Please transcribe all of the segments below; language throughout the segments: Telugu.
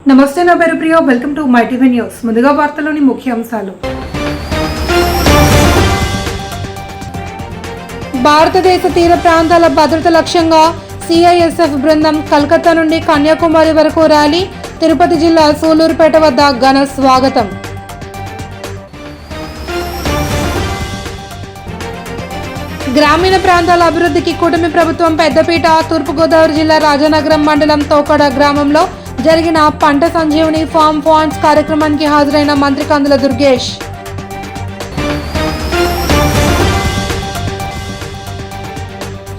నమస్తే నా పేరు Priya welcome to my TV news ముందుగా వార్తలోని ముఖ్యాంశాలు భారతదేశ తీర ప్రాంతాల భద్రత లక్ష్యంగా సిఐఎస్ఎఫ్ బృందం కలకత్తా నుండి కన్యాకుమారి వరకు ర్యాలీ తిరుపతి జిల్లా సూలూరుపేట వద్ద ఘన స్వాగతం గ్రామీణ ప్రాంతాల అభివృద్ధికి కూటమి ప్రభుత్వం పెద్దపీట తూర్పుగోదావరి జిల్లా రాజానగరం మండలం తోకడ గ్రామంలో జరిగిన పంట సంజీవని ఫార్మ్ ఫండ్స్ కార్యక్రమానికి హాజరైన మంత్రి కందుల దుర్గేష్.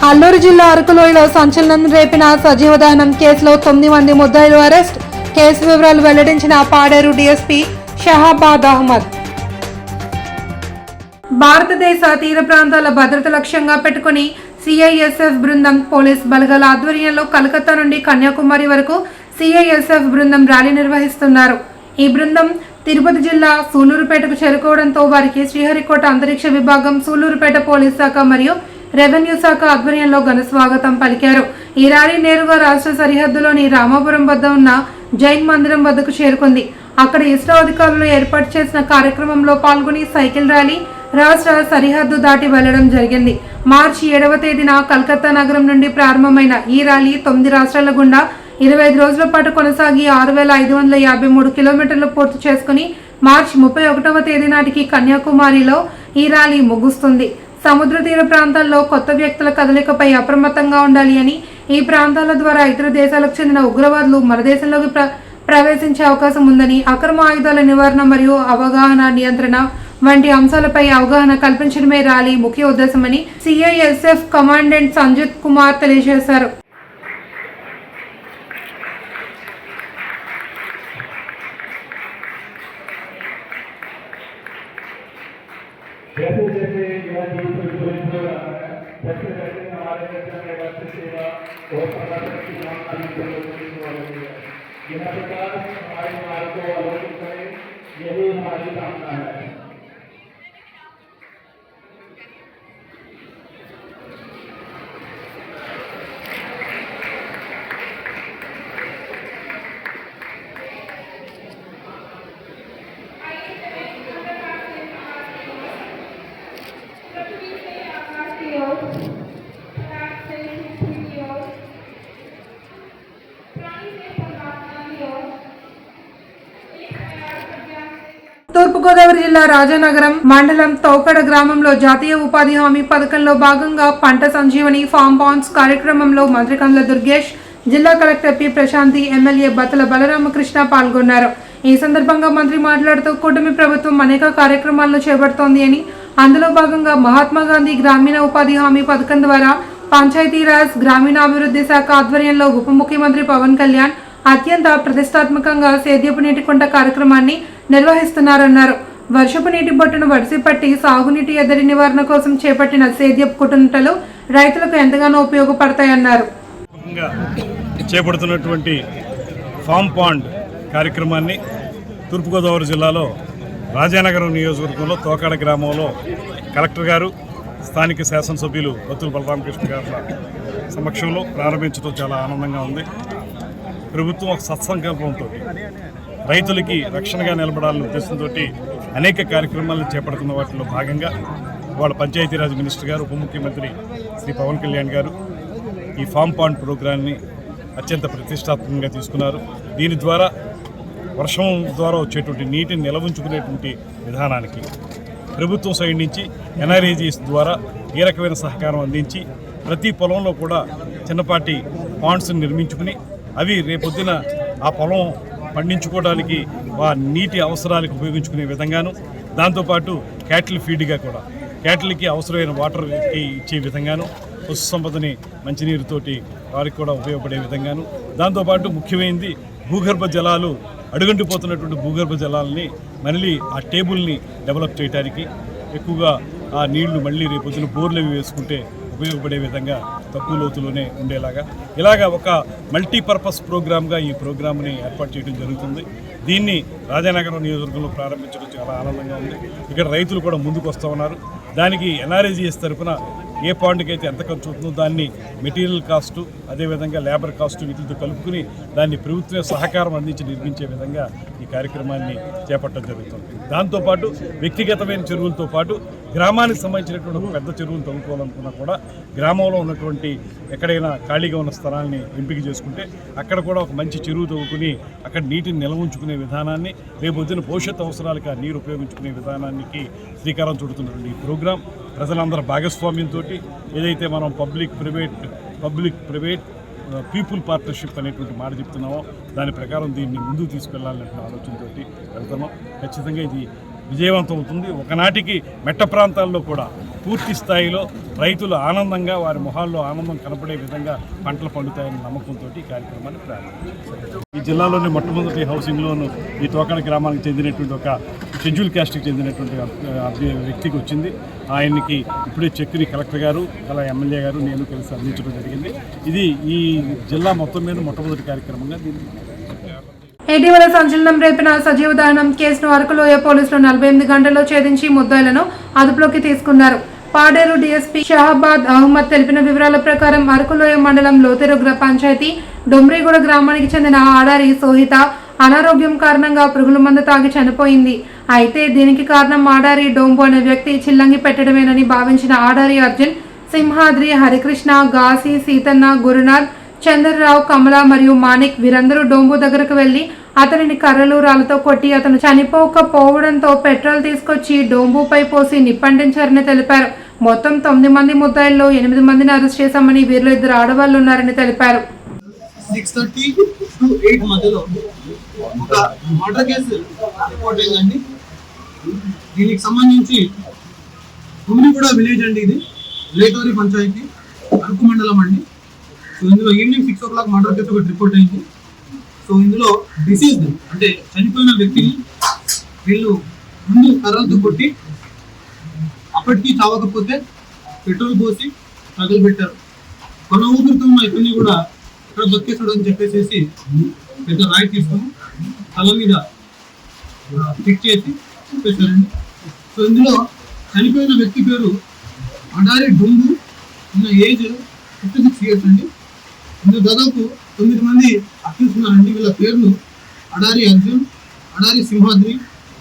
అల్లూరు జిల్లా అరకులోయలో సంచలనం రేపిన సజీవ దహనం కేసులో 9 మంది ముద్దాయిలు అరెస్ట్. కేసు వివరాలు వెల్లడించిన పాడేరు డీఎస్పీ షహాబాద్ అహ్మద్. భారతదేశ తీర ప్రాంతాల భద్రత లక్ష్యంగా పెట్టుకుని సిఐఎస్ఎఫ్ బృందం పోలీస్ బలగాల ఆధ్వర్యంలో కలకత్తా నుండి కన్యాకుమారి వరకు సిఐఎస్ఎఫ్ బృందం ర్యాలీ నిర్వహిస్తున్నారు. ఈ బృందం తిరుపతి జిల్లా సూలూరుపేటకు చేరుకోవడంతో వారికి శ్రీహరికోట అంతరిక్ష విభాగం, సూలూరుపేట పోలీస్ శాఖ మరియు రెవెన్యూ శాఖ ఆధ్వర్యంలో ఘన స్వాగతం పలికారు. ఈ ర్యాలీ నేరుగా రాష్ట్ర సరిహద్దులోని రామాపురం వద్ద ఉన్న జైన్ మందిరం వద్దకు చేరుకుంది. అక్కడ ఇస్రో అధికారులు ఏర్పాటు చేసిన కార్యక్రమంలో పాల్గొని సైకిల్ ర్యాలీ రాష్ట్ర సరిహద్దు దాటి వెళ్లడం జరిగింది. మార్చి 7వ తేదీన కలకత్తా నగరం నుండి ప్రారంభమైన ఈ ర్యాలీ 9 రాష్ట్రాల గుండా 25 రోజుల పాటు కొనసాగి 6553 కిలోమీటర్లు పూర్తి చేసుకుని మార్చి 31వ తేదీ నాటికి కన్యాకుమారిలో ఈ ర్యాలీ ముగుస్తుంది. సముద్ర తీర ప్రాంతాల్లో కొత్త వ్యక్తుల కదలికపై అప్రమత్తంగా ఉండాలి అని, ఈ ప్రాంతాల ద్వారా ఇతర దేశాలకు చెందిన ఉగ్రవాదులు మన దేశంలోకి ప్రవేశించే అవకాశం ఉందని, అక్రమ ఆయుధాల నివారణ మరియు అవగాహన నియంత్రణ వంటి అంశాలపై అవగాహన కల్పించడమే ర్యాలీ ముఖ్య ఉద్దేశమని సిఐఎస్ఎఫ్ కమాండెంట్ సంజిత్ కుమార్ తెలియజేశారు. यही हमारी कामना है. తూర్పుగోదావరి జిల్లా రాజానగరం మండలం తోకడ గ్రామంలో జాతీయ ఉపాధి హామీ పథకంలో భాగంగా పంట సంజీవని ఫార్మ్ ఫండ్స్ కార్యక్రమంలో మంత్రి కందుల దుర్గేష్, జిల్లా collector P Prashanti, MLA Battala Balaramakrishna పాల్గొన్నారు. ఈ సందర్భంగా మంత్రి మాట్లాడుతూ కూటమి ప్రభుత్వం అనేక కార్యక్రమాలను చేపడుతోంది అని, అందులో భాగంగా మహాత్మా గాంధీ గ్రామీణ ఉపాధి హామీ పథకం ద్వారా పంచాయతీరాజ్ గ్రామీణాభివృద్ధి శాఖ ఆధ్వర్యంలో ఉప ముఖ్యమంత్రి పవన్ కళ్యాణ్ అత్యంత ప్రతిష్టాత్మకంగా సేద్యపు నీటి కుంట కార్యక్రమాన్ని నిర్వహిస్తున్నారన్నారు. వర్షపు నీటి బొట్టును వడిసిపట్టి సాగునీటి ఎద్దడి నివారణ కోసం చేపట్టిన సేద్యపు కుంటలు రైతులకు ఎంతగానో ఉపయోగపడతాయన్నారు. చేపడుతున్నటువంటి ఫామ్ పాండ్ కార్యక్రమాన్ని తూర్పుగోదావరి జిల్లాలో రాజానగరం నియోజకవర్గంలో తోకాడ గ్రామంలో కలెక్టర్ గారు, స్థానిక శాసనసభ్యులు బత్తుల బలరామకృష్ణ గారి సమక్షంలో ప్రారంభించడం చాలా ఆనందంగా ఉంది. ప్రభుత్వం ఒక సత్సంకల్పంతో రైతులకి రక్షణగా నిలబడాలనే ఉద్దేశంతో అనేక కార్యక్రమాలను చేపడుతున్న వాటిలో భాగంగా వాళ్ళ పంచాయతీరాజ్ మినిస్టర్ గారు, ఉప ముఖ్యమంత్రి శ్రీ పవన్ కళ్యాణ్ గారు ఈ ఫామ్ పాండ్ ప్రోగ్రాన్ని అత్యంత ప్రతిష్టాత్మకంగా తీసుకున్నారు. దీని ద్వారా వర్షం ద్వారా వచ్చేటువంటి నీటిని నిలవుంచుకునేటువంటి విధానానికి ప్రభుత్వం సైడ్ నుంచి ఎన్ఆర్ఈజీఎస్ ద్వారా ఏ రకమైన సహకారం అందించి ప్రతి పొలంలో కూడా చిన్నపాటి పాండ్స్ని నిర్మించుకుని అవి రేపొద్దున ఆ పొలం పండించుకోవడానికి ఆ నీటి అవసరాలకు ఉపయోగించుకునే విధంగాను, దాంతోపాటు క్యాటిల్ ఫీడ్గా కూడా క్యాటిల్కి అవసరమైన వాటర్కి ఇచ్చే విధంగాను, పశు సంపదని మంచినీరుతోటి వారికి కూడా ఉపయోగపడే విధంగాను, దాంతోపాటు ముఖ్యమైనది భూగర్భ జలాలు, అడుగంటిపోతున్నటువంటి భూగర్భ జలాలని మళ్ళీ ఆ టేబుల్ని డెవలప్ చేయడానికి, ఎక్కువగా ఆ నీళ్లు మళ్ళీ రేపొద్దున బోర్లు వేసుకుంటే ఉపయోగపడే విధంగా తక్కువ లోతులోనే ఉండేలాగా ఇలాగా ఒక మల్టీపర్పస్ ప్రోగ్రామ్గా ఈ ప్రోగ్రామ్ని ఏర్పాటు చేయడం జరుగుతుంది. దీన్ని రాజానగరం నియోజకవర్గంలో ప్రారంభించడం చాలా ఆనందంగా ఉంది. ఇక్కడ రైతులు కూడా ముందుకు వస్తూ ఉన్నారు. దానికి ఎన్ఆర్ఈజీఎస్ తరఫున ఏ పాండ్కి అయితే ఎంత ఖర్చు అవుతుందో దాన్ని మెటీరియల్ కాస్టు అదేవిధంగా లేబర్ కాస్టు వీటితో కలుపుకుని దాన్ని ప్రభుత్వ సహకారం అందించి నిర్మించే విధంగా ఈ కార్యక్రమాన్ని చేపట్టడం జరుగుతుంది. దాంతోపాటు వ్యక్తిగతమైన చెరువులతో పాటు గ్రామానికి సంబంధించినటువంటి ఒక పెద్ద చెరువులు తవ్వుకోవాలనుకున్నా కూడా గ్రామంలో ఉన్నటువంటి ఎక్కడైనా ఖాళీగా ఉన్న స్థలాన్ని ఎంపిక చేసుకుంటే అక్కడ కూడా ఒక మంచి చెరువు తవ్వుకుని అక్కడ నీటిని నిల్వ ఉంచుకునే విధానాన్ని రేపొద్దున భవిష్యత్ అవసరాలకు ఆ నీరు ఉపయోగించుకునే విధానానికి శ్రీకారం చుడుతున్నటువంటి ఈ ప్రోగ్రాం ప్రజలందరూ భాగస్వామ్యంతో ఏదైతే మనం పబ్లిక్ ప్రైవేట్ పీపుల్ పార్ట్నర్షిప్ అనేటువంటి మాట చెప్తున్నామో దాని ప్రకారం దీన్ని ముందుకు తీసుకెళ్లాలనే ఆలోచనతో వెళ్తున్నాం. ఖచ్చితంగా ఇది విజయవంతం అవుతుంది. ఒకనాటికి మెట్ట ప్రాంతాల్లో కూడా పూర్తి స్థాయిలో రైతులు ఆనందంగా వారి మొహాల్లో ఆనందం కనపడే విధంగా పంటలు పండుతాయనే నమ్మకంతో ఈ కార్యక్రమాన్ని ప్రారంభించారు. ఈ జిల్లాలోని మొట్టమొదటి హౌసింగ్ లోన్ ఈ తోకడ గ్రామానికి చెందినటువంటి ఒక షెడ్యూల్ క్యాస్ట్కి చెందినటువంటి వ్యక్తికి వచ్చింది. ఆయనకి ఇప్పుడే చెక్ని కలెక్టర్ గారు అలా ఎమ్మెల్యే గారు నేను కలిసి అందించడం జరిగింది. ఇది ఈ జిల్లా మొత్తం మీద మొట్టమొదటి కార్యక్రమంగా దీన్ని ఇటీవల సంచలనం రేపిన సజీవ దహనం కేసును అరకులోయ పోలీసులు 48 గంటల్లో ఛేదించి ముద్దాయిలను అదుపులోకి తీసుకున్నారు. పాడేరు డీఎస్పీ షహబాద్ అహ్మద్ తెలిపిన వివరాల ప్రకారం అరకులోయ మండలం లోతెరుగ్ర పంచాయతీ డొమ్రిగూడ గ్రామానికి చెందిన ఆడారి సోహిత అనారోగ్యం కారణంగా పురుగుల మందు తాగి చనిపోయింది. అయితే దీనికి కారణం ఆడారి డొంబు అనే వ్యక్తి చిల్లంగి పెట్టడమేనని భావించిన ఆడారి అర్జున్, సింహాద్రి, హరికృష్ణ, గాసి, సీతన్న, గురునాథ్, చంద్రరావు, కమల మరియు మాణిక్ వీరందరూ డొంబు దగ్గరకు వెళ్లి అతనిని కర్రలు రాళ్లతో కొట్టి అతను చనిపోకపోవడంతో పెట్రోల్ తీసుకొచ్చి డొంబుపై పోసి నిప్పంటించారని తెలిపారు. మొత్తం 9 మంది ముద్దాయిల్లో 8 మందిని అరెస్ట్ చేశామని వీరిలో 2 ఆడవాళ్లు ఉన్నారని తెలిపారు. 6:30 to 8 మధ్యలో ఒక మర్డర్ కేసు రిపోర్ట్ అయిందండి. దీనికి సంబంధించి గుమ్మిగూడ విలేజ్ అండి, ఇది లేటోరి పంచాయతీ అరకు మండలం అండి. సో ఇందులో ఈవినింగ్ 6 o'clock మర్డర్ కేసు ఒకటి రిపోర్ట్ అయింది. సో ఇందులో డిసీజ్డ్ అంటే చనిపోయిన వ్యక్తిని వీళ్ళు ముందు కర్రలతో కొట్టి అప్పటికీ చావకపోతే పెట్రోల్ పోసి తగలబెట్టారు. కొన ఊపిరితో ఉన్న ఇతన్ని కూడా ఇక్కడ బతికేస్తాడు అని చెప్పేసి పెద్ద రాయి తీసుకొని తల మీద ఫిక్స్ చేసి చెప్పేశారండి. సో ఇందులో చనిపోయిన వ్యక్తి పేరు అడారి డొంబు, ఉన్న ఏజ్ 56 years అండి. ఇందులో దాదాపు 9 మంది అక్యూజ్ ఉన్నారండి. వీళ్ళ పేర్లు అడారి అర్జున్, అడారి సింహాద్రి,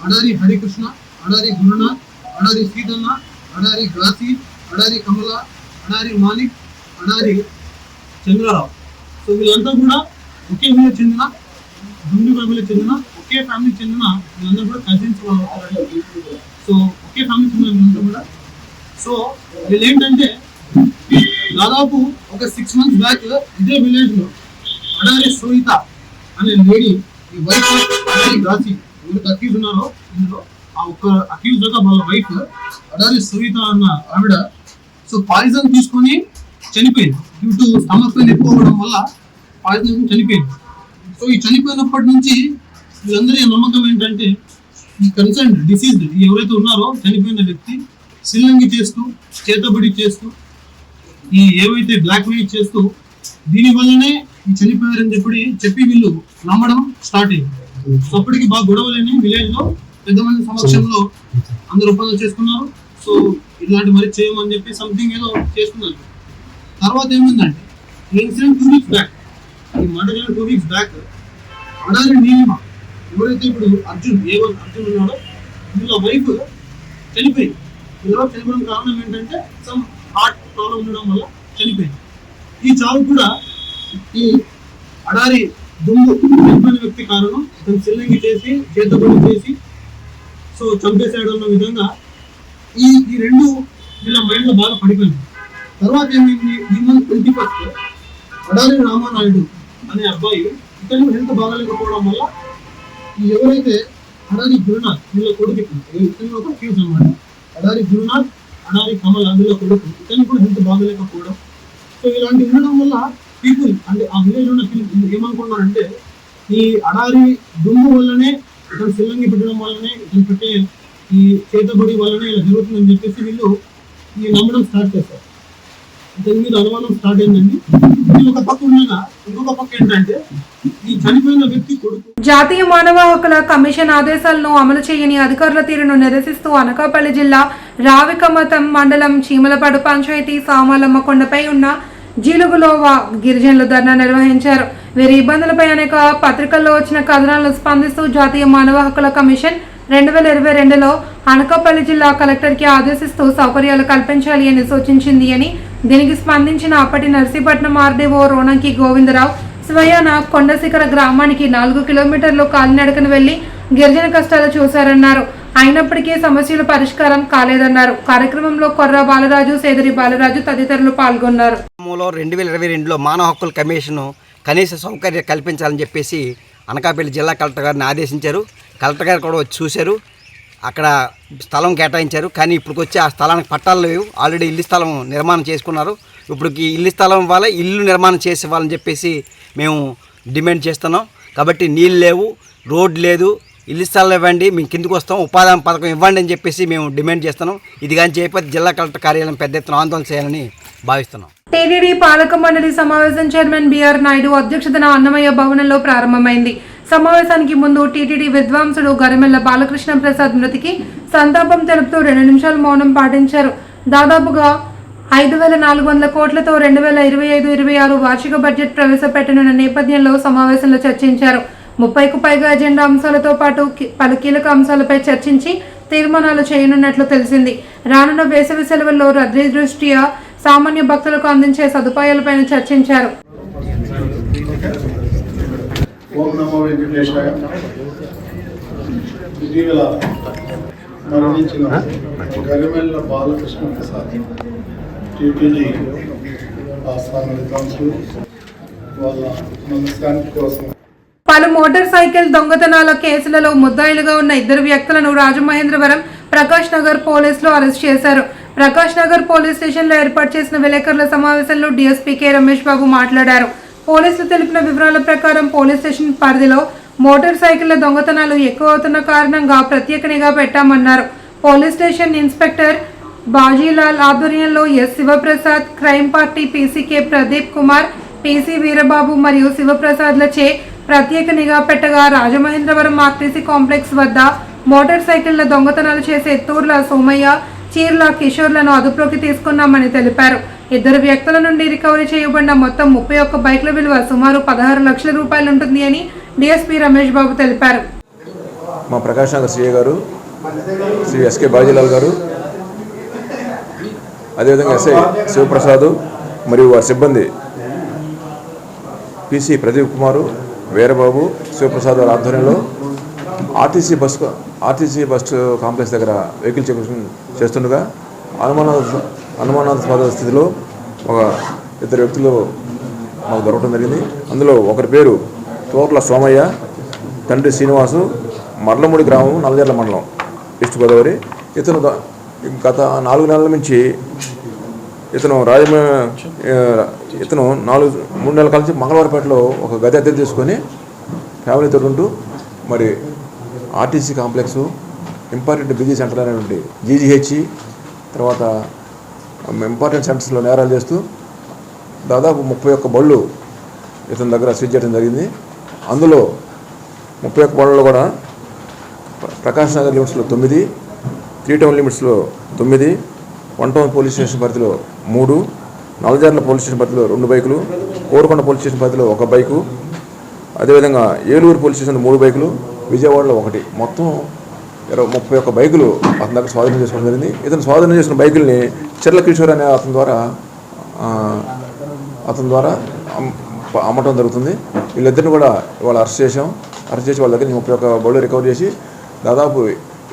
అడారి హరికృష్ణ, అడారి గురునాథ్, అడారి సీతన్న, అడారి గాసి, అడారి కమల, అడారి మాణిక్, అడారి చంద్రరావు. సో వీళ్ళంతా కూడా ఒకే ఊళ్ళకి చెందిన దుండి ఫ్యామిలీకి చెందిన ఒకే ఫ్యామిలీకి చెందిన వీళ్ళందరూ కూడా కజిన్స్ వాళ్ళు అవుతారండి. సో ఒకే ఫ్యామిలీకి చెందిన వీళ్ళంతా కూడా. సో వీళ్ళు ఏంటంటే దాదాపు ఒక 6 months బ్యాక్ ఇదే విలేజ్ లో అడారి సోహిత అనే లేడీ, ఈ వైఫ్ అడారి గాసి ఎవరికి అక్యూజ్ ఉన్నారో ఇందులో ఆ ఒక్క అక్యూజ్ గా వాళ్ళ వైఫ్ అడారి సోహిత అన్న ఆవిడ సో పాయిజన్ తీసుకొని చనిపోయింది. డ్యూ టు స్టమక్ పెయిన్ ఎక్కువ అవ్వడం వల్ల పాయిజన్ చనిపోయింది. సో ఈ చనిపోయినప్పటి నుంచి వీళ్ళందరి నమ్మకం ఏంటంటే ఈ కన్సర్న్ డిసీజ్డ్ ఎవరైతే ఉన్నారో చనిపోయిన వ్యక్తి సిల్లంగి చేస్తూ, చేతబడి చేస్తూ, ఈ ఏవైతే బ్లాక్ మెయిల్ చేస్తూ దీని వల్లనే ఈ చనిపోయారని చెప్పి వీళ్ళు నమ్మడం స్టార్ట్ అయింది. సో అప్పటికి బాగా గొడవలేని విలేజ్ లో పెద్ద మంది సమక్షంలో అందరూ ఒప్పందం చేసుకున్నారు. సో ఇలాంటి మరి చేయమని చెప్పి సంథింగ్ ఏదో చేసుకున్నారు. తర్వాత ఏమైందంటే ఈ ఇన్సిడెంట్ 2 weeks బ్యాక్, ఈ murder 2 weeks back Adari Neelima ఎవరైతే ఇప్పుడు అర్జున్ అర్జున్ ఉన్నాడో వీళ్ళ వైఫ్ చనిపోయింది. వీళ్ళ చనిపోవడం కారణం ఏంటంటే సమ్ హార్ట్ ప్రాబ్లం ఉండడం వల్ల చనిపోయింది. ఈ చావు కూడా ఈ అడారి దుమ్ము చనిపోయిన వ్యక్తి కారణం. ఇతను చిల్లంగి చేసి చేతబడి చేసి సో చంపేసాడు అన్న విధంగా ఈ రెండు వీళ్ళ మైండ్ లో బాగా పడిపోయింది. తర్వాత ఏమైంది, ఈ మంత్ 21st అడారి రామానాయుడు అనే అబ్బాయి ఇతను హెల్త్ బాగాలేకపోవడం వల్ల ఈ ఎవరైతే అడారి గురునాథ్ వీళ్ళ కొడుకు ఇతను ఒక అక్యూజ్ అన్నమాట. అడారి గురునాథ్, అడారి కమల్ వీళ్ళ కొడుకు ఇతను కూడా హెల్త్ బాగాలేకపోవడం. సో ఇలాంటి ఉండడం వల్ల పీపుల్ అంటే ఆ విలేజ్ ఉన్న పీపుల్ ఏమనుకున్నారంటే ఈ అడారి దుమ్ము వల్లనే, ఇతను సిల్లంగి పెట్టడం వల్లనే, ఇతను పెట్టే ఈ చేతబడి వల్లనే ఇలా జరుగుతుందని చెప్పేసి వీళ్ళు ఈ నమ్మడం స్టార్ట్ చేస్తారు. దీని మీద అనుమానం స్టార్ట్ అయిందండి. ఇది ఒక పక్క ఉండగా ఇంకొక పక్క ఏంటంటే ఈ చనిపోయిన వ్యక్తి కొడుకు. జాతీయ మానవ హక్కుల కమిషన్ ఆదేశాలను అమలు చేయని అధికారుల తీరును నిరసిస్తూ అనకాపల్లి జిల్లా రావికమతం మండలం చీమలపాడు పంచాయతీ సామాలమ్మ కొండపై ఉన్న జీలుగులోవా గిరిజనులు ధర్నా నిర్వహించారు. వీరి ఇబ్బందులపై అనేక పత్రికల్లో వచ్చిన కథనాలను స్పందిస్తూ జాతీయ మానవ హక్కుల కమిషన్ 2022లో అనకాపల్లి జిల్లా కలెక్టర్కి ఆదేశిస్తూ సౌకర్యాలు కల్పించాలి అని సూచించింది అని, దీనికి స్పందించిన అప్పటి నర్సీపట్నం ఆర్డీఓ రోణంకి గోవిందరావు స్వయాన కొండశిఖర గ్రామానికి 4 కిలోమీటర్లు కాలినడకను వెళ్లి గిరిజన కష్టాలు చూశారన్నారు. అయినప్పటికీ సమస్యల పరిష్కారం కాలేదన్నారు. కార్యక్రమంలో కొర్ర బాలరాజు, సేదరి బాలరాజు తదితరులు పాల్గొన్నారు. 2022లో మానవ హక్కుల కమిషన్ కనీస సౌకర్యం కల్పించాలని చెప్పేసి అనకాపల్లి జిల్లా కలెక్టర్ గారిని ఆదేశించారు. కలెక్టర్ గారు కూడా వచ్చి చూశారు. అక్కడ స్థలం కేటాయించారు. కానీ ఇప్పుడు వచ్చి ఆ స్థలానికి పట్టాలు లేవు. ఆల్రెడీ ఇల్లు స్థలం నిర్మాణం చేసుకున్నారు. ఇప్పుడు ఇల్లు స్థలం వల్ల ఇల్లు నిర్మాణం చేసేవాళ్ళని చెప్పేసి మేము డిమాండ్ చేస్తున్నాం. కాబట్టి నీళ్ళు లేవు, రోడ్ లేదు, ఇల్లు స్థలం ఇవ్వండి, మేము కిందకు వస్తాం, ఉపాధి పథకం ఇవ్వండి అని చెప్పేసి మేము డిమాండ్ చేస్తున్నాం. ఇది కానీ చేయకపోతే జిల్లా కలెక్టర్ కార్యాలయం పెద్ద ఎత్తున ఆందోళన చేయాలని భావిస్తున్నాం. టీటీడీ పాలక మండలి సమావేశం చైర్మన్ బిఆర్ నాయుడు అధ్యక్షతన అన్నమయ్య భవనంలో ప్రారంభమైంది. సమావేశానికి ముందు టీటీడీ విద్వాంసుడు గరిమెల్ల బాలకృష్ణ ప్రసాద్ మృతికి సంతాపం తెలుపుతూ 2 నిమిషాలు మౌనం పాటించారు. దాదాపుగా 5,400 కోట్లతో 2025-26 వార్షిక బడ్జెట్ ప్రవేశపెట్టనున్న నేపథ్యంలో సమావేశంలో చర్చించారు. 30కు పైగా ఎజెండా అంశాలతో పాటు పలు కీలక అంశాలపై చర్చించి తీర్మానాలు చేయనున్నట్లు తెలిసింది. రానున్న వేసవి సెలవుల్లో రద్దీ దృష్ట్యా సామాన్య భక్తులకు అందించే సదుపాయాలపైన చర్చించారు. ఓం నమో వెంకటేశాయ. ఇటీవల మరణించిన గరిమెల్ల బాలకృష్ణ ప్రసాద్ టీటీడీ ఆస్థాన విద్వాంసులు వాళ్ళ మనశ్శాంతి కోసం పలు మోటార్ సైకిల్ దొంగతనాల కేసులలో ముద్దాయిలుగా ఉన్న 2 వ్యక్తులను రాజమహేంద్రవరం ప్రకాష్ నగర్ పోలీసులు అరెస్ట్ చేశారు. ప్రకాష్ నగర్ పోలీస్ స్టేషన్లో ఏర్పాటు చేసిన విలేకరుల సమావేశంలో డీఎస్పీ కె రమేష్ బాబు మాట్లాడారు. పోలీసులు తెలిపిన వివరాల ప్రకారం పోలీస్ స్టేషన్ పరిధిలో మోటార్ సైకిళ్ల దొంగతనాలు ఎక్కువ అవుతున్న కారణంగా ప్రత్యేక నిఘా పెట్టామన్నారు. పోలీస్ స్టేషన్ ఇన్స్పెక్టర్ బాజీలాల్ ఆధ్వర్యంలో S Sivaprasad, crime party PC K Pradeep Kumar, PC Veerababu మరియు శివప్రసాద్లచే ప్రత్యేక నిఘా పెట్టగా రాజమహేంద్రవరం ఆర్టీసీ కాంప్లెక్స్ వద్ద మోటార్ సైకిళ్ల దొంగతనాలు చేసే తూర్ల సోమయ్య, చీర్ల కిషోర్లను అదుపులోకి తీసుకున్నామని తెలిపారు. 2 వ్యక్తుల నుండి రికవరీ చేయబడిన మొత్తం 31 బైక్ల విలువ సుమారు 16 లక్షల రూపాయలు ఉంటుంది అని డీఎస్పీ రమేష్ బాబు తెలిపారు. మా ప్రకాష్ నగర్ సిఐ గారు శ్రీ ఎస్కే బాజీలాల్ గారు, అదేవిధంగా ఎస్ఐ శివప్రసాద్ మరియు వారి సిబ్బంది పీసీ ప్రదీప్ కుమారు, వీరబాబు, శివప్రసాద్ వారి ఆధ్వర్యంలో ఆర్టీసీ బస్ కాంప్లెక్స్ దగ్గర వెహికల్ చెక్ చేస్తుండగా అనుమానాస్పద స్థితిలో 2 వ్యక్తులు మాకు దొరకడం జరిగింది. అందులో ఒకరి పేరు తోర్ల సోమయ్య, తండ్రి శ్రీనివాసు, మర్లమూడి గ్రామం, నల్లజర్ల మండలం, ఈస్ట్ గోదావరి. ఇతను గత 4 నెలల నుంచి ఇతను 3 నెలల కలిసి మంగళవారపేటలో ఒక గది అద్దె తీసుకొని ఫ్యామిలీతో ఉంటూ మరి RTC complex, important busy centre అనేటువంటి జీజీహెచ్, తర్వాత ఇంపార్టెంట్ సెంటర్స్లో నేరాలు చేస్తూ దాదాపు 31 బళ్ళు ఇతని దగ్గర సీజ్ చేయడం జరిగింది. అందులో 31 బళ్ళలో కూడా ప్రకాష్ నగర్ లిమిట్స్లో 9, 3 టౌన్ లిమిట్స్లో 9, 1 టౌన్ పోలీస్ స్టేషన్ పరిధిలో 3, నల్లజర్ల పోలీస్ స్టేషన్ పరిధిలో 2 బైకులు, కోరుకొండ పోలీస్ స్టేషన్ పరిధిలో 1 బైకు, అదేవిధంగా ఏలూరు పోలీస్ స్టేషన్ 3 బైకులు, విజయవాడలో 1, మొత్తం 31 బైకులు అతని దగ్గర స్వాధీనం చేసుకోవడం జరిగింది. ఇతను స్వాధీనం చేసిన బైకుల్ని చిర్ల కిషోర్ అనే అతని ద్వారా అమ్మటం జరుగుతుంది. వీళ్ళిద్దరిని కూడా ఇవాళ అరెస్ట్ చేసి వాళ్ళ దగ్గర 31 బళ్ళు రికవర్ చేసి దాదాపు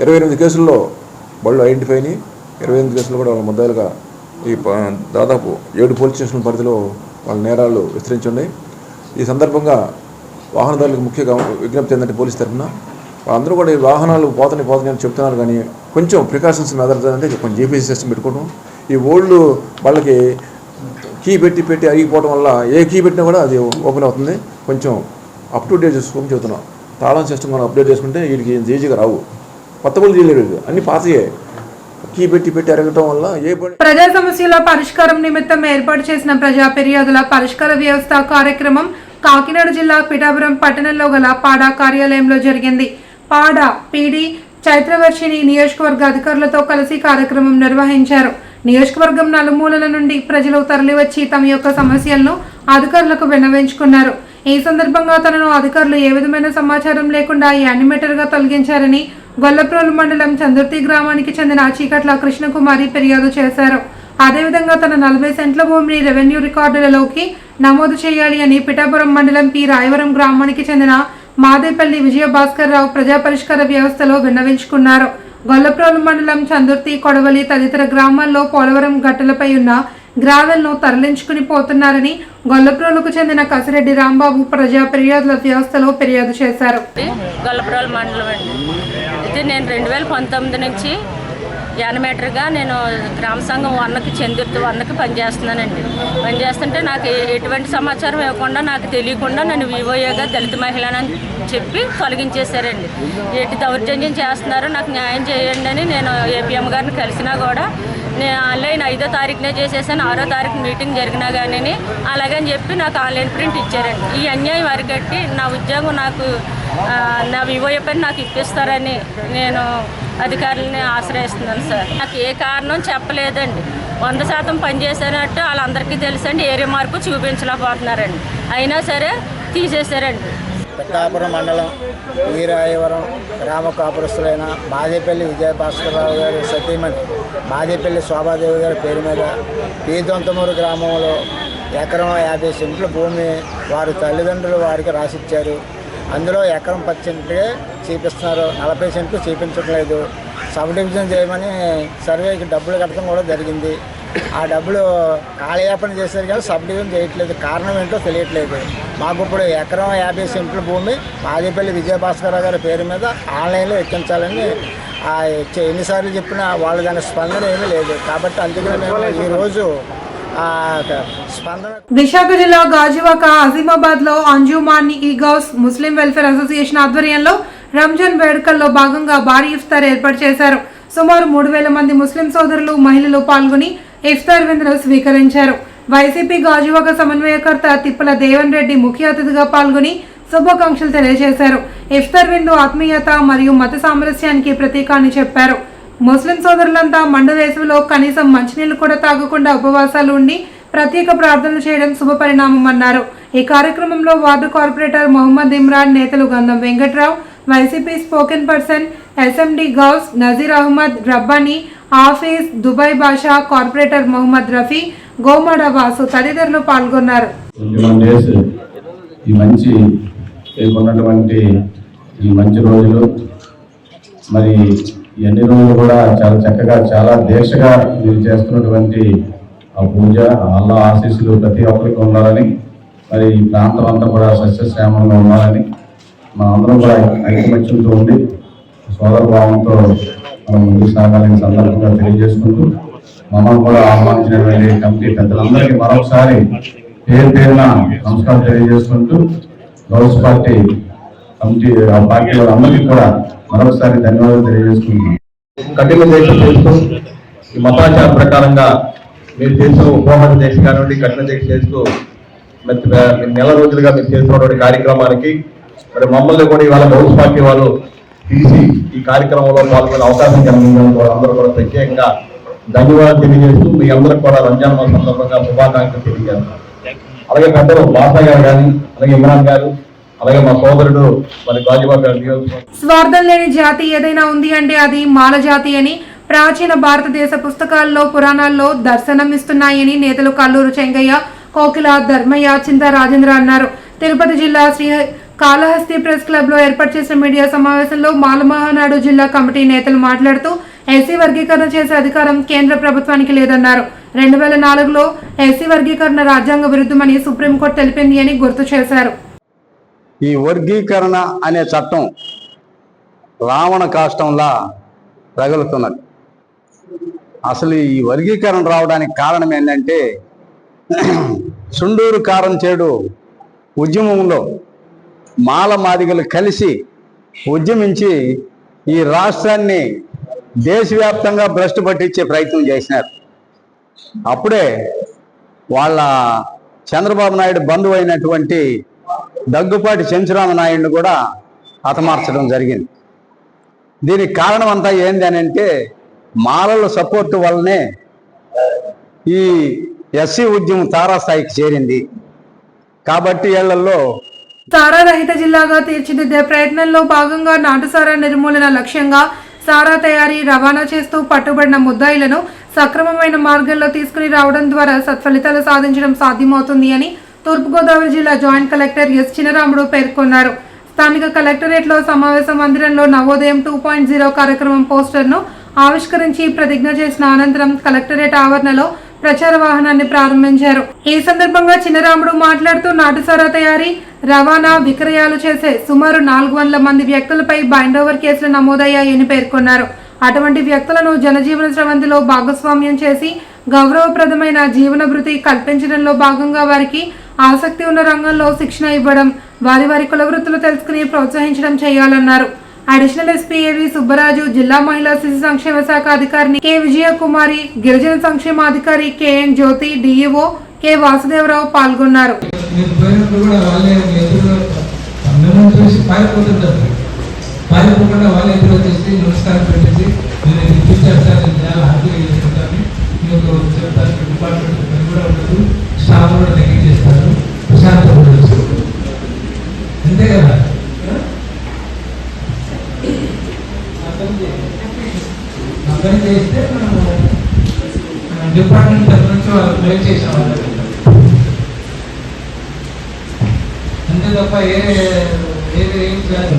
28 కేసుల్లో బళ్ళు ఐడెంటిఫై అయినాయి. 28 కేసులు కూడా వాళ్ళ ముద్దాయిలుగా ఈ దాదాపు 7 పోలీస్ స్టేషన్ పరిధిలో వాళ్ళ నేరాలు విస్తరించి ఉన్నాయి. ఈ సందర్భంగా వాహనదారులకు ముఖ్యంగా విజ్ఞప్తి ఏంటంటే పోలీస్ తరఫున వాళ్ళందరూ కూడా ఈ వాహనాలు పోతున్నాయి అని చెప్తున్నారు, కానీ కొంచెం ప్రికాషన్స్ మెదడుతుందంటే కొంచెం జీపీసీ సిస్టమ్ పెట్టుకోవడం. ఈ ఓల్డ్ వాళ్ళకి కీ పెట్టి అరిగిపోవడం వల్ల ఏ కీ పెట్టినా కూడా అది ఓపెన్ అవుతుంది. కొంచెం అప్ టు డేట్ చేసుకోమని చెబుతున్నాం. తాళం సిస్టమ్ మనం అప్డేట్ చేసుకుంటే వీటికి ఈజీగా రావు. కొత్త బళ్ళు చేయలేదు, అన్నీ పాతయే. కీ పెట్టి అరగటం వల్ల ఏ పని ప్రజా సమస్యల పరిష్కారం నిమిత్తం ఏర్పాటు చేసిన ప్రజా ఫిర్యాదుల పరిష్కార వ్యవస్థ కార్యక్రమం కాకినాడ జిల్లా పిఠాపురం పట్టణంలో గల పాడా కార్యాలయంలో జరిగింది. పాడా పీడీ చైత్రవర్షిని నియోజకవర్గ అధికారులతో కలిసి కార్యక్రమం నిర్వహించారు. నియోజకవర్గం నలుమూలల నుండి ప్రజలు తరలివచ్చి తమ యొక్క సమస్యలను అధికారులకు విన్నవించుకున్నారు. ఈ సందర్భంగా తనను అధికారులు ఏ విధమైన సమాచారం లేకుండా యానిమేటర్గా తొలగించారని గొల్లప్రోలు మండలం చందుర్తి గ్రామానికి చెందిన చీకట్ల కృష్ణకుమారి ఫిర్యాదు చేశారు. అదేవిధంగా తన 40 సెంట్ల భూమిని రెవెన్యూ రికార్డులలోకి నమోదు చేయాలి అని పిఠాపురం మండలం పి రాయవరం గ్రామానికి చెందిన మాదేపల్లి విజయభాస్కర్ రావు ప్రజా పరిష్కార వ్యవస్థలో విన్నవించుకున్నారు. గొల్లప్రోలు మండలం చందుర్తి, కొడవలి తదితర గ్రామాల్లో పోలవరం గట్టలపై ఉన్న గ్రావెల్ను తరలించుకుని పోతున్నారని గొల్లప్రోలుకు చెందిన కసిరెడ్డి రాంబాబు ప్రజా ఫిర్యాదుల వ్యవస్థలో ఫిర్యాదు చేశారు. గొల్లప్రోలు మండలం అండి. అయితే నేను 2019 నుంచి యానిమేటర్గా నేను గ్రామ సంఘం 1కి చందుర్తి 1కి పనిచేస్తున్నానండి. పనిచేస్తుంటే నాకు ఎటువంటి సమాచారం ఇవ్వకుండా నాకు తెలియకుండా నన్ను వివోఏగా దళిత మహిళనని చెప్పి తొలగించేశారండి. ఎట్టి దౌర్జన్యం చేస్తున్నారో నాకు న్యాయం చేయండి అని నేను ఏపీఎం గారిని కలిసినా కూడా నేను ఆన్లైన్ 5వ తారీఖునే చేసేసాను. 6వ తారీఖు మీటింగ్ జరిగినా కానీ అలాగని చెప్పి నాకు ఆన్లైన్ ప్రింట్ ఇచ్చారండి. ఈ అన్యాయం అరికట్టి నా ఉద్యోగం నాకు నా వివోఏ పని నాకు ఇప్పిస్తారని నేను అధికారులని ఆశ్రయిస్తున్నాను సార్. నాకు ఏ కారణం చెప్పలేదండి. 100% పనిచేసేనట్టు వాళ్ళందరికీ తెలుసండి. ఏరియా మార్పు చూపించలేకపోతున్నారండి. అయినా సరే తీసేశారండి. పిఠాపురం మండలం వీరాయవరం గ్రామ కాపురస్తులైన మాదేపల్లి విజయభాస్కరరావు గారి సతీమణి మాదేపల్లి శోభాదేవి గారి పేరు మీద పీదొంతమూరు గ్రామంలో ఎకరం 50 సెంట్ల భూమి వారి తల్లిదండ్రులు వారికి రాసిచ్చారు. అందులో ఎకరం 10 సెంట్లే చూపిస్తున్నారు, 40 సెంట్లు చూపించట్లేదు. సబ్ డివిజన్ చేయమని సర్వేకి డబ్బులు కట్టడం కూడా జరిగింది. ఆ డబ్బులు కాలయాపన చేశారు కానీ సబ్ డివిజన్ చేయట్లేదు. కారణం ఏంటో తెలియట్లేదు. మాకు ఇప్పుడు ఎకరం 50 సెంట్ల భూమి మాదేపల్లి విజయభాస్కరరావు గారి పేరు మీద ఆన్లైన్లో ఎక్కించాలని ఎన్నిసార్లు చెప్పినా వాళ్ళ దాని స్పందన ఏమీ లేదు. కాబట్టి అందుకని మేము ఈరోజు విశాఖ జిల్లా గాజువాక అజీమాబాద్ లో అంజుమాన్ ఈ గౌస్ ముస్లిం వెల్ఫేర్ అసోసియేషన్ ఆధ్వర్యంలో రంజాన్ వేడుకల్లో భాగంగా భారీ ఇఫ్తార్ ఏర్పాటు చేశారు. సుమారు 3000 మంది ముస్లిం సోదరులు, మహిళలు పాల్గొని ఇఫ్తార్ విందును స్వీకరించారు. వైసీపీ గాజువాక సమన్వయకర్త తిప్పల దేవన్ రెడ్డి ముఖ్య అతిథిగా పాల్గొని శుభాకాంక్షలు తెలియజేశారు. ఇఫ్తార్ విందు ఆత్మీయత మరియు మత సామరస్యానికి ప్రతీక అని చెప్పారు. ముస్లిం సోదరులంతా మండు వేసవిలో కనీసం మంచినీళ్లు కూడా తాగకుండా ఉపవాసాలు ఉండి ప్రత్యేక ప్రార్థనలు చేయడం శుభపరిణామం అన్నారు. ఈ కార్యక్రమంలో వార్డు కార్పొరేటర్ మొహమ్మద్ ఇమ్రాన్, నేతలు Gandham Venkatrao, YCP spoken person SMD Ghouse, Nazeer Ahmed, Rabbani, office, Dubai Basha, corporator Mohammed Rafi, Gomada Vasu తదితరులు పాల్గొన్నారు. ఈ మంచి రోజులు మరి ఎన్ని రోజులు కూడా చాలా చక్కగా చాలా దీక్షగా మీరు చేస్తున్నటువంటి ఆ పూజ అల్లా ఆశీస్సులు ప్రతి ఒక్కరికి ఉండాలని, మరి ఈ ప్రాంతం అంతా కూడా సస్యశ్యామంగా ఉండాలని, మన అందరం కూడా ఐకమత్యంతో ఉండి సోదర భావంతో మనం ముందుకు సాగాలని సందర్భంగా తెలియజేసుకుంటూ మమ్మల్ని కూడా ఆహ్వానించినటువంటి కమిటీ పెద్దలందరికీ మరొకసారి పేరున నమస్కారం తెలియజేసుకుంటూ గౌస్ పార్టీ కమిటీ పార్టీ వాళ్ళందరికీ కూడా మరొకసారి ధన్యవాదాలు తెలియజేసుకుంటున్నాం. కఠిన దీక్ష చేస్తూ ఈ మతాచార ప్రకారంగా మీరు చేస్తూ ఉపవాస దీక్ష కానివ్వండి, కఠిన దీక్ష చేస్తూ నెల రోజులుగా మీరు చేస్తున్నటువంటి కార్యక్రమానికి మరి మమ్మల్ని కూడా ఇవాళ గౌస్ పార్టీ వాళ్ళు తీసి ఈ కార్యక్రమంలో పాల్గొనే అవకాశం కలిగినందుకు అందరూ కూడా ప్రత్యేకంగా ధన్యవాదాలు తెలియజేస్తూ మీ అందరికి కూడా రంజాన్ మాసం సందర్భంగా శుభాకాంక్షలు తెలియజేస్తున్నారు. అలాగే పెద్దలు బాసా గారు కానీ, అలాగే ఇమ్రాన్ గారు, అలాగే మా సోదరుడు మరి గాజువాక స్వార్థం లేని జాతి ఏదైనా ఉంది అంటే అది మాల జాతి అని ప్రాచీన భారతదేశ పుస్తకాల్లో, పురాణాల్లో దర్శనం ఇస్తున్నాయని నేతలు కల్లూరు చెంగయ్య, కోకిల, ధర్మయ్య, చింత రాజేంద్ర అన్నారు. తిరుపతి జిల్లా శ్రీ కాళహస్తి ప్రెస్ క్లబ్ లో ఏర్పాటు చేసిన మీడియా సమావేశంలో మాల మహానాడు జిల్లా కమిటీ నేతలు మాట్లాడుతూ ఎస్సీ వర్గీకరణ చేసే అధికారం కేంద్ర ప్రభుత్వానికి లేదన్నారు. 2004లో ఎస్సీ వర్గీకరణ రాజ్యాంగ విరుద్ధమని సుప్రీంకోర్టు తెలిపింది అని గుర్తు చేశారు. ఈ వర్గీకరణ అనే చట్టం రావణ కాష్టంలా రగులుతున్నది. అసలు ఈ వర్గీకరణ రావడానికి కారణం ఏంటంటే సుండూరు కారం చేడు ఉద్యమంలో మాల మాదిగలు కలిసి ఉద్యమించి ఈ రాష్ట్రాన్ని దేశవ్యాప్తంగా భ్రష్టు పట్టించే ప్రయత్నం చేసినారు. అప్పుడే వాళ్ళ చంద్రబాబు నాయుడు బంధువు అయినటువంటి దగ్గుపాటి చెంచురామనాయుడిని కూడా హతమార్చడం జరిగింది. దీనికి కారణం అంతా ఏంది అని అంటే మాలల సపోర్టు వల్లనే ఈ ఎస్సీ ఉద్యమం తారాస్థాయికి చేరింది. కాబట్టి ఏళ్లలో సారా రహిత జిల్లాగా తీర్చిదిద్దే ప్రయత్నంలో భాగంగా నాటుసారా నిర్మూలన లక్ష్యంగా సారా తయారీ రవాణా చేస్తూ పట్టుబడిన ముద్దాయిలను సక్రమమైన మార్గంలో తీసుకుని రావడం ద్వారా సత్ఫలితాలు సాధించడం సాధ్యమవుతుంది అని తూర్పుగోదావరి జిల్లా జాయింట్ కలెక్టర్ ఎస్ చినరాముడు పేర్కొన్నారు. స్థానిక కలెక్టరేట్లో సమావేశ మందిరంలో నవోదయం 2.0 కార్యక్రమం పోస్టర్ను ఆవిష్కరించి ప్రతిజ్ఞ చేసిన అనంతరం కలెక్టరేట్ ఆవరణలో ప్రచార వాహనాన్ని ప్రారంభించారు. ఈ సందర్భంగా చినరాముడు మాట్లాడుతూ నాటుసారా తయారీ రవాణా విక్రయాలు చేసే సుమారు 400 మంది వ్యక్తులపై బైండ్ ఓవర్ కేసులు నమోదయ్యాయని పేర్కొన్నారు. అటువంటి వ్యక్తులను జనజీవన స్రవంతిలో భాగస్వామ్యం చేసి గౌరవప్రదమైన జీవన భృతి కల్పించడంలో భాగంగా వారికి ఆసక్తి ఉన్న రంగంలో శిక్షణ ఇవ్వడం, వారి కుల వృత్తులు తెలుసుకుని ప్రోత్సహించడం చేయాలన్నారు. అడిషనల్ ఎస్పీ ఏవి సుబ్బరాజు, జిల్లా మహిళా శిశు సంక్షేమ శాఖ అధికారిని కె విజయకుమారి, గిరిజన సంక్షేమ అధికారి కెఎన్ జ్యోతి, డిఈఓ కె వాసుదేవరావు పాల్గొన్నారు. పారిపోకుండా వాళ్ళు ఎదురు వచ్చేసి నమస్కారం పెట్టేసి నేను ఇప్పించాను సార్, నేను చాలా హ్యాపీగా చేసుకుంటాను, మీకు చెప్తాను, డిపార్ట్మెంట్ పని కూడా ఉండదు, స్టాఫ్ కూడా దగ్గర చేస్తారు, ప్రశాంతం ఉండొచ్చు, అంతే కదా. ఆ పని చేస్తే మనము డిపార్ట్మెంట్ తరఫు నుంచి వాళ్ళు ప్లే చేసేవాళ్ళు, అంతే తప్ప ఏం కాదు.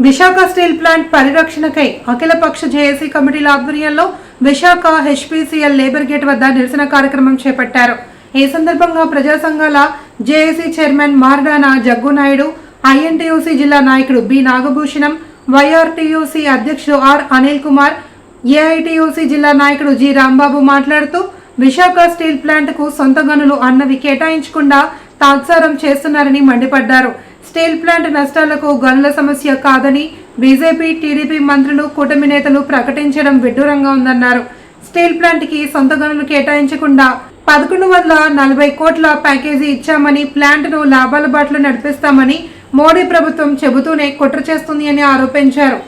విశాఖ స్టీల్ ప్లాంట్ పరిరక్షణకై అఖిలపక్ష జేఏసీ కమిటీల ఆధ్వర్యంలో విశాఖ హెచ్పీసీఎల్ లేబర్ గేట్ వద్ద నిరసన కార్యక్రమం చేపట్టారు. ఈ సందర్భంగా ప్రజా సంఘాల జేఏసీ చైర్మన్ మార్డానా జగ్గునాయుడు, ఐఎన్టీయూసీ జిల్లా నాయకుడు బి నాగభూషణం, వైఆర్టీయూసీ అధ్యక్షుడు ఆర్ అనిల్ కుమార్, ఏఐటీయూసీ జిల్లా నాయకుడు జి రాంబాబు మాట్లాడుతూ విశాఖ స్టీల్ ప్లాంట్కు సొంత గనులు అన్నవి కేటాయించకుండా తాత్సారం చేస్తున్నారని మండిపడ్డారు. స్టీల్ ప్లాంట్ నష్టాలకు గనుల సమస్య కాదని బీజేపీ, టీడీపీ మంత్రులు, కూటమి నేతలు ప్రకటించడం విడ్డూరంగా ఉందన్నారు. స్టీల్ ప్లాంట్కి సొంత గనులు కేటాయించకుండా 1140 కోట్ల ప్యాకేజీ ఇచ్చామని, ప్లాంట్ను లాభాల బాటలో నడిపిస్తామని మోడీ ప్రభుత్వం చెబుతూనే కుట్ర చేస్తుంది అని ఆరోపించారు.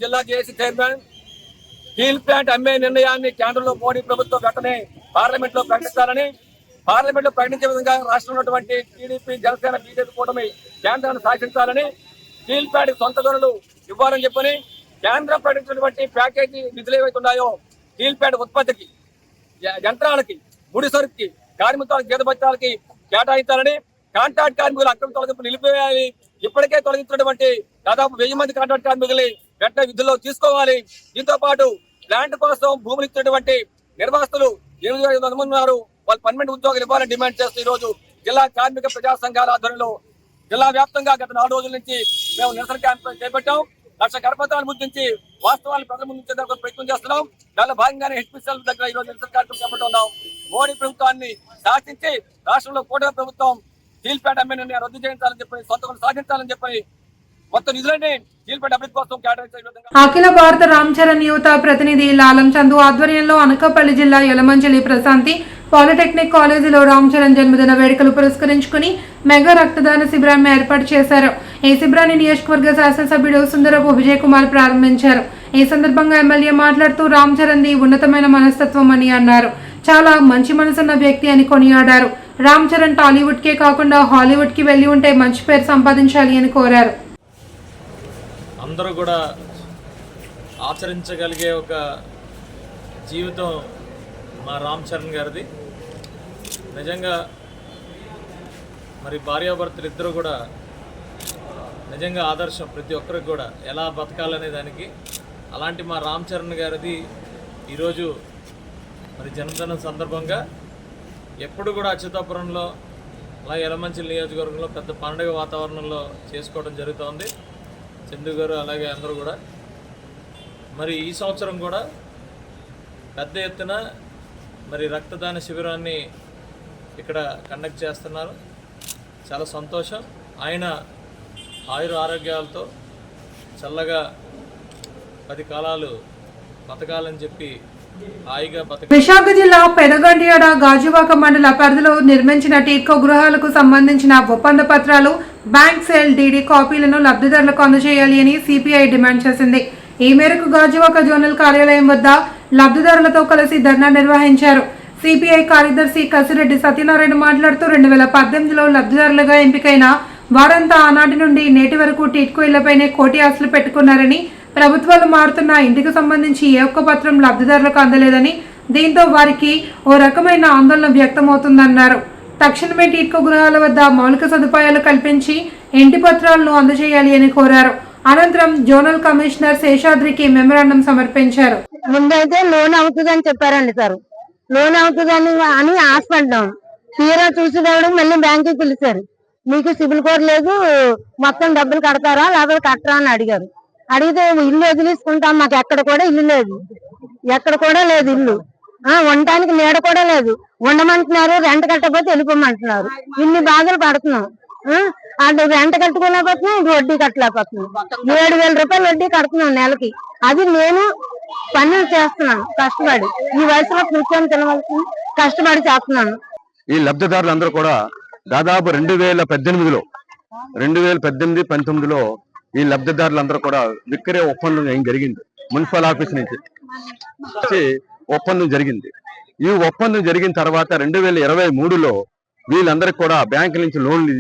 జిల్లా జేఏసీ చైర్మన్, స్టీల్ ప్లాంట్ అమ్మే నిర్ణయాన్ని కేంద్రంలో మోడీ ప్రభుత్వం వెంటనే పార్లమెంట్ లో ప్రకటిస్తారని, పార్లమెంట్ లో ప్రకటించే విధంగా రాష్ట్రంలో ఉన్నటువంటి టీడీపీ, జనసేన, బీజేపీ కూటమి కేంద్రాన్ని శాసించాలని, స్టీల్ ప్లాంట్ సొంత గనులు ఇవ్వాలని చెప్పని, కేంద్రం ప్రకటించినటువంటి ప్యాకేజీ నిధులు ఏవైతే ఉన్నాయో స్టీల్ ప్లాంట్ ఉత్పత్తికి, యంత్రాలకి, ముడి సరుకుకి, కార్మికులకు, జీతభత్యాలకి కేటాయించాలని, కాంట్రాక్ట్ కార్మికులు అక్రమ తొలగింపు నిలిపివేయాలి. ఇప్పటికే తొలగించినటువంటి దాదాపు 1000 మంది కాంట్రాక్ట్ కార్మికుల్ని వెంటనే విధుల్లో తీసుకోవాలి. దీంతో పాటు ప్లాంట్ కోసం భూములు ఇచ్చినటువంటి నిర్వాసితులు 8,500 మంది ఉన్నారు, వాళ్ళు పర్మనెంట్ ఉద్యోగాలు ఇవ్వాలని డిమాండ్ చేస్తూ ఈ రోజు జిల్లా కార్మిక ప్రజా సంఘాల ఆధ్వర్యంలో జిల్లా వ్యాప్తంగా గత 4 రోజుల నుంచి మేము నిరసన క్యాంప్ చేపట్టాం. 1,00,000 కరపత్రాలు ముద్రించి వాస్తవాలను ప్రజల ముందు ఉంచేందుకు ప్రయత్నం చేస్తున్నాం. దానిలో భాగంగానే హెచ్పీసీఎల్ దగ్గర ఈ రోజు నిరసన కార్యక్రమం చేపట్టున్నాం. మోడీ ప్రభుత్వాన్ని శాసించి రాష్ట్రంలో కూటమి ప్రభుత్వం స్టీల్ ప్లాంట్ అమ్మే నిర్ణయాన్ని రద్దు చేయించాలని చెప్పి, సొంత సాధించాలని చెప్పి మొత్తం నిధులన్నీ స్టీల్ ప్లాంట్ అభివృద్ధి కోసం కేటాయించారు. అఖిల భారత రామ్ చరణ్ యువత ప్రతినిధి లాలం చందు ఆధ్వర్యంలో అనకాపల్లి జిల్లా యలమంచిలి ప్రశాంతి పాలిటెక్నిక్ కాలేజీలో రామ్ చరణ్ జన్మదిన వేడుకలు పురస్కరించుకుని మెగా రక్తదాన శిబిరాన్ని ఏర్పాటు చేశారు. ఈ శిబిరాన్ని నియోజకవర్గ శాసనసభ్యుడు సుందరపు విజయ్ కుమార్ ప్రారంభించారు. ఈ సందర్భంగా ఎమ్మెల్యే మాట్లాడుతూ రామ్ చరణ్ ది ఉన్నతమైన మనస్తత్వం అని అన్నారు. చాలా మంచి మనసున్న వ్యక్తి అని కొనియాడారు. రామ్ చరణ్ టాలీవుడ్ కే కాకుండా హాలీవుడ్ కి వెళ్లి ఉంటే మంచి పేరు సంపాదించాలి అని కోరారు. అందరూ కూడా ఆచరించగలిగే ఒక జీవితం మా రామ్ చరణ్ గారిది. నిజంగా మరి భార్యాభర్తలు ఇద్దరు కూడా నిజంగా ఆదర్శం ప్రతి ఒక్కరికి కూడా ఎలా బతకాలనే దానికి. అలాంటి మా రామ్ చరణ్ గారిది ఈరోజు మరి జన్మదినం సందర్భంగా ఎప్పుడు కూడా అచ్యుతాపురంలో అలాగే యలమంచిలి నియోజకవర్గంలో పెద్ద పండుగ వాతావరణంలో చేసుకోవడం జరుగుతోంది. చందు గారు అలాగే అందరూ కూడా మరి ఈ సంవత్సరం కూడా పెద్ద ఎత్తున మరి రక్తదాన శిబిరాన్ని ఇక్కడ కండక్ట్ చేస్తున్నారు. చాలా సంతోషం. ఆయన ఆయుర ఆరోగ్యాలతో చల్లగా 10 కాలాలు బతకాలని చెప్పి హాయిగా విశాఖ జిల్లా పెదగండియాడ గాజువాక మండల పరిధిలో నిర్మించిన టీడ్కో గృహాలకు సంబంధించిన ఒప్పంద పత్రాలు, బ్యాంక్ సేల్ డీడీ కాపీలను లబ్ధిదారులకు అందజేయాలి అని సిపిఐ డిమాండ్ చేసింది. ఈ మేరకు గాజువాక జోనల్ కార్యాలయం వద్ద లబ్ధిదారులతో కలిసి ధర్నా నిర్వహించారు. సిపిఐ కార్యదర్శి కసిరెడ్డి సత్యనారాయణ మాట్లాడుతూ 2018లో లబ్ధిదారులుగా ఎంపికైన వారంతా ఆనాటి నుండి నేటి వరకు టీడ్కో ఇళ్లపైనే కోటి ఆశలు పెట్టుకున్నారని, ప్రభుత్వాలు మారుతున్న ఇంటికి సంబంధించి ఏ ఒక్క పత్రం లబ్ధిదారులకు అందలేదని, దీంతో వారికి ఓ రకమైన ఆందోళన వ్యక్తమవుతుందన్నారు. తక్షణమే టీడ్కో గృహాల వద్ద మౌలిక సదుపాయాలు కల్పించి ఇంటి పత్రాలను అందజేయాలి అని కోరారు. అనంతరం జోనల్ కమిషనర్ శేషాద్రికి మెమరాండం సమర్పించారు. ముందైతే లోన్ అవుతుందని చెప్పారండి సార్. లోన్ అవుతుందని అని ఆశపడ్డాం. తీరా చూసేటప్పుడు మళ్ళీ బ్యాంకుకి పిలిచారు. మీకు సిబిల్ కోడ్ లేదు, మొత్తం డబ్బులు కడతారా లేకపోతే కట్టరా అని అడిగారు. అడిగితే ఇల్లు వదిలేసుకుంటాం, మాకు ఎక్కడ కూడా ఇల్లు లేదు, ఎక్కడ కూడా లేదు ఇల్లు, ఉండటానికి నీడ కూడా లేదు, ఉండమంటున్నారు, రెంట్ కట్టకపోతే వెళ్ళిపోమంటున్నారు. ఇన్ని బాధలు పడుతున్నాం. అటు రెంట్ కట్టుకోలేకపోతున్నాం, ఇటు వడ్డీ కట్టలేకపోతున్నాం. 7,000 రూపాయలు వడ్డీ కడుతున్నాం నెలకి. అది నేను పనులు చేస్తున్నాను కష్టపడి, ఈ వయసులో కూర్చొని తినవలసింది కష్టపడి చేస్తున్నాను. ఈ లబ్ధిదారులందరూ కూడా దాదాపు 2018-19లో ఈ లబ్ధిదారులందరూ కూడా విక్రయ ఒప్పందం ఏం జరిగింది. మున్సిపల్ ఆఫీస్ నుంచి ఒప్పందం జరిగింది. ఈ ఒప్పందం జరిగిన తర్వాత 2023లో వీళ్ళందరికీ కూడా బ్యాంకుల నుంచి లోన్లు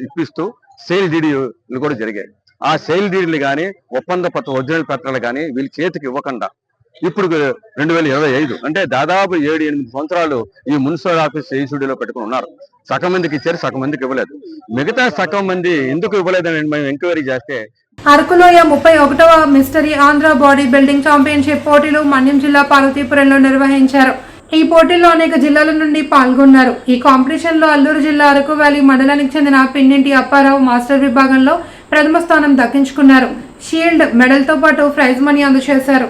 ఇప్పిస్తూ సేల్ డీడీలు కూడా జరిగాయి. ఆ సేల్ డీడీలు కానీ ఒప్పంద ఒరిజినల్ పత్రాలు కానీ వీళ్ళ చేతికి ఇవ్వకుండా ఇప్పుడు 2025 అంటే దాదాపు 7-8 సంవత్సరాలు ఈ మున్సిపల్ ఆఫీస్ ఏసీడీలో పెట్టుకుని ఉన్నారు. సగం మందికి ఇచ్చారు, సగం మందికి ఇవ్వలేదు. మిగతా సగం మంది ఎందుకు ఇవ్వలేదని మేము ఎంక్వైరీ చేస్తే అరకులోయ 31వ mister Andhra body building championship పోటీలు మన్యం జిల్లా పార్వతీపురంలో నిర్వహించారు. ఈ పోటీల్లో అనేక జిల్లాల నుండి పాల్గొన్నారు. ఈ కాంపిటీషన్ లో అల్లూరు జిల్లా అరకు వ్యాలీ మండలానికి చెందిన పిన్నింటి అప్పారావు మాస్టర్ విభాగంలో ప్రథమ స్థానం దక్కించుకున్నారు. షీల్డ్, మెడల్ తో పాటు ప్రైజ్ మనీ అందజేశారు.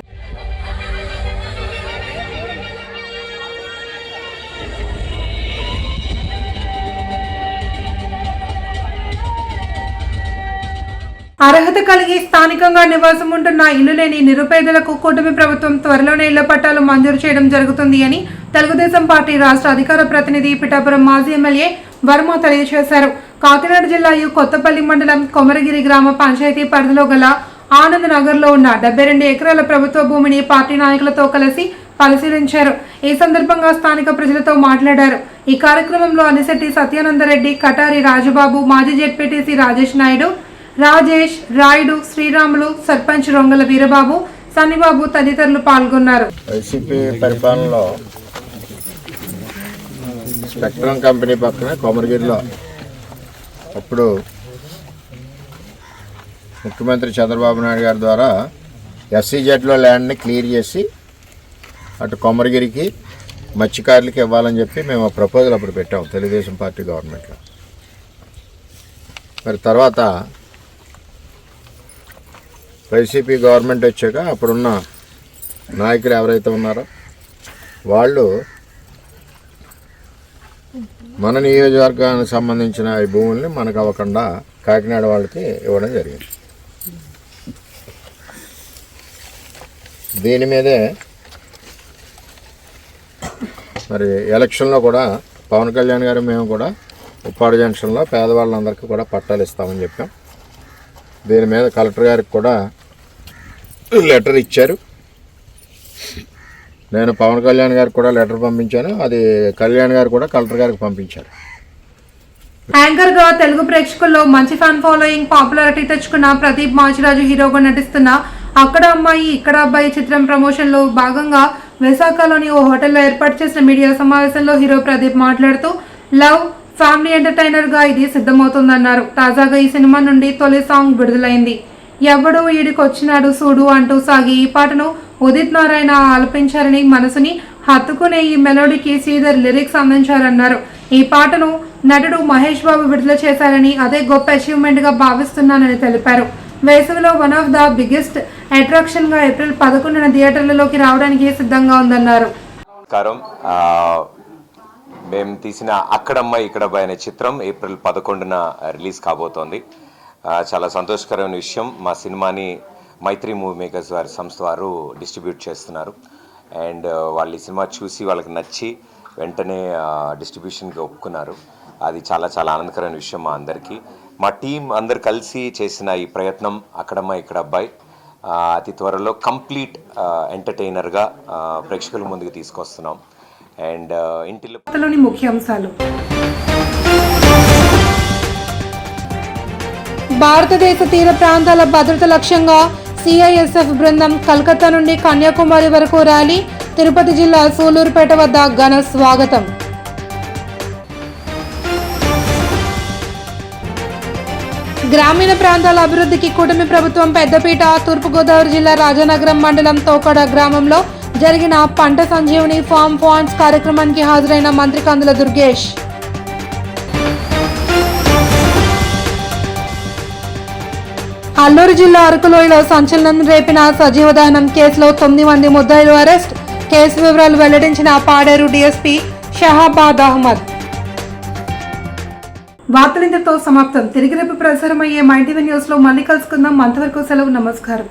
అర్హత కలిగి స్థానికంగా నివాసం ఉంటున్న ఇల్లు లేని నిరుపేదలకు కూటమి ప్రభుత్వం త్వరలోనే ఇళ్ల పట్టాలు మంజూరు చేయడం జరుగుతుంది అని తెలుగుదేశం పార్టీ రాష్ట్ర అధికార ప్రతినిధి పిఠాపురం మాజీ ఎమ్మెల్యే వర్మ తెలియజేశారు. కాకినాడ జిల్లా కొత్తపల్లి మండలం కొమరగిరి గ్రామ పంచాయతీ పరిధిలో గల ఆనంద్ నగర్ లో ఉన్న 72 ఎకరాల ప్రభుత్వ భూమిని పార్టీ నాయకులతో కలిసి పరిశీలించారు. ఈ సందర్భంగా స్థానిక ప్రజలతో మాట్లాడారు. ఈ కార్యక్రమంలో అనిశెట్టి సత్యానందరెడ్డి, కటారి రాజుబాబు, మాజీ జెడ్పీటీసీ రాజేష్ నాయుడు, రాజేష్, రాయుడు, శ్రీరాములు, సర్పంచ్ రొంగల వీరబాబు, సన్నిబాబు తదితరులు పాల్గొన్నారు. వైసీపీ పరిపాలనలో స్పెక్ట్రమ్ కంపెనీ పక్కన కొమరగిరిలో అప్పుడు ముఖ్యమంత్రి చంద్రబాబు నాయుడు గారి ద్వారా ఎస్సీజెడ్లో ల్యాండ్ని క్లియర్ చేసి అటు కొమరగిరికి మత్స్యకారులకి ఇవ్వాలని చెప్పి మేము ఆ ప్రపోజల్ అప్పుడు పెట్టాము తెలుగుదేశం పార్టీ గవర్నమెంట్లో. మరి తర్వాత వైసీపీ గవర్నమెంట్ వచ్చాక అప్పుడున్న నాయకులు ఎవరైతే ఉన్నారో వాళ్ళు మన నియోజకవర్గానికి సంబంధించిన ఈ భూముల్ని మనకు అవ్వకుండా కాకినాడ వాళ్ళకి ఇవ్వడం జరిగింది. దీని మీదే మరి ఎలక్షన్లో కూడా పవన్ కళ్యాణ్ గారు మేము కూడా ఉప్పాడు జంక్షన్లో పేదవాళ్ళందరికీ కూడా పట్టాలు ఇస్తామని చెప్పాం. దీని మీద కలెక్టర్ గారికి కూడా లెటర్ ఇచ్చారు. నేను పవన్ కళ్యాణ్ గారికి కూడా లెటర్ పంపించాను. అది కళ్యాణ్ గారు కూడా కలెక్టర్ గారికి పంపించారు. యాంకర్ గా తెలుగు ప్రేక్షకుల్లో మంచి ఫ్యాన్ ఫాలోయింగ్, పాపులారిటీ తెచ్చుకున్న ప్రదీప్ మాచిరాజు హీరోగా నటిస్తున్న అక్కడ అమ్మాయి ఇక్కడ అబ్బాయి చిత్రం ప్రమోషన్ లో భాగంగా విశాఖలోని ఓ హోటల్లో ఏర్పాటు చేసిన మీడియా సమావేశంలో హీరో ప్రదీప్ మాట్లాడుతూ లవ్ ఫ్యామిలీ ఎంటర్టైనర్ గా ఇది సిద్ధమవుతుందన్నారు. తాజాగా ఈ సినిమా నుండి తొలి సాంగ్ విడుదలైంది. ఎవడు ఈడికొచ్చినాడు సూడు అంటూ సాగి ఈ పాటను ఉదిత్ నారాయణ ఆలపించారని, మనసుని హత్తుకునే ఈ మెలోడీకి శ్రీధర్ లిరిక్స్ అందించారన్నారు. ఈ పాటను నటుడు మహేష్ బాబు విడుదల చేశారని, అదే గొప్ప అచీవ్మెంట్ గా భావిస్తున్నానని తెలిపారు. వేసవిలో one of the biggest attraction గా ఏప్రిల్ 11న థియేటర్లలోకి రావడానికి సిద్ధంగా ఉందన్నారు. మేము తీసిన అక్కడమ్మ ఇక్కడబ్బాయి అనే చిత్రం ఏప్రిల్ 11న రిలీజ్ కాబోతోంది. చాలా సంతోషకరమైన విషయం. మా సినిమాని మైత్రి మూవీ మేకర్స్ వారి సంస్థ వారు డిస్ట్రిబ్యూట్ చేస్తున్నారు. అండ్ వాళ్ళు ఈ సినిమా చూసి వాళ్ళకి నచ్చి వెంటనే డిస్ట్రిబ్యూషన్కి ఒప్పుకున్నారు. అది చాలా చాలా ఆనందకరమైన విషయం మా అందరికీ. మా టీం అందరు కలిసి చేసిన ఈ ప్రయత్నం అక్కడమ్మ ఇక్కడ అబ్బాయి అతి త్వరలో కంప్లీట్ ఎంటర్టైనర్గా ప్రేక్షకుల ముందుకు తీసుకొస్తున్నాం. అండ్ ఇంటిలోని ముఖ్యాంశాలు. భారతదేశ తీర ప్రాంతాల భద్రత లక్ష్యంగా సిఐఎస్ఎఫ్ బృందం కలకత్తా నుండి కన్యాకుమారి వరకు ర్యాలీ. తిరుపతి జిల్లా సూలూరుపేట వద్ద ఘన స్వాగతం. గ్రామీణ ప్రాంతాల అభివృద్ధికి కూటమి ప్రభుత్వం పెద్దపీట. తూర్పుగోదావరి జిల్లా రాజానగరం మండలం తోకడ గ్రామంలో జరిగిన పంట సంజీవని ఫార్మ్ ఫండ్స్ కార్యక్రమానికి హాజరైన మంత్రి కందుల దుర్గేష్. అల్లూరు జిల్లా అరకులోయలో సంచలనం రేపిన సజీవ దహనం కేసులో 9 మంది ముద్దాయిలు అరెస్ట్. కేసు వివరాలు వెల్లడించిన పాడేరు డీఎస్పీ షహాబాద్ అహ్మద్. వార్తలింతతో సమాప్తం. తిరిగి రేపు ప్రసారమయ్యే మైటీవీ న్యూస్ లో మళ్ళీ కలుసుకుందాం. అంతవరకు సెలవు. నమస్కారం.